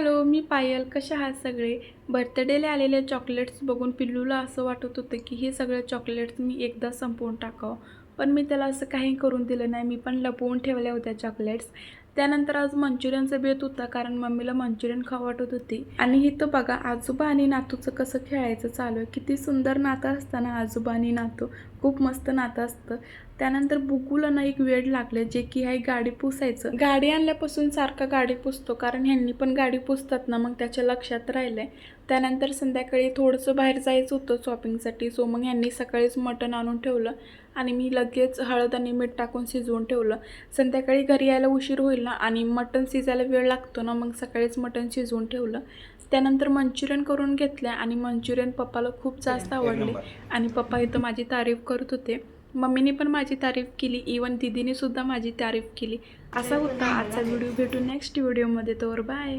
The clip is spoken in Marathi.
हॅलो, मी पायल. कशा आहात सगळे? बर्थडेला आलेले चॉकलेट्स बघून पिल्लूला असं वाटत होतं की हे सगळे चॉकलेट्स मी एकदा संपवून टाकावं. पण मी त्याला असं काही करून दिलं नाही. मी पण लपवून ठेवल्या होत्या चॉकलेट्स. त्यानंतर आज मंचुरियनचा बेत होता कारण मम्मीला मंचुरियन खावं वाटत होती. आणि इथं बघा आजोबा आणि नातूचं कसं खेळायचं चालू आहे. किती सुंदर नातं असतं ना आजोबा आणि नातू. खूप मस्त नातं असतं. त्यानंतर बुगूला ना एक वेड लागले जे की आहे गाडी पुसायचं. गाडी आणल्यापासून सारखा गाडी पुसतो कारण ह्यांनी पण गाडी पुसतात ना, मग त्याच्या लक्षात राहिलंय. त्यानंतर संध्याकाळी थोडंसं बाहेर जायचं होतं शॉपिंगसाठी. सो मग ह्यांनी सकाळीच मटण आणून ठेवलं आणि मी लगेच हळद आणि मीठ टाकून शिजवून ठेवलं. संध्याकाळी घरी यायला उशीर होईल ना आणि मटण शिजायला वेळ लागतो ना, मग सकाळीच मटण शिजवून ठेवलं. त्यानंतर मंचुरियन करून घेतले आणि मंचुरियन पप्पाला खूप जास्त आवडले आणि पप्पा इथं माझी तारीफ करत होते. मम्मीने पण माझी तारीफ केली, इवन दीदीने सुद्धा माझी तारीफ केली. असा होता आजचा व्हिडिओ. भेटू नेक्स्ट व्हिडिओमध्ये. तोवर बाय.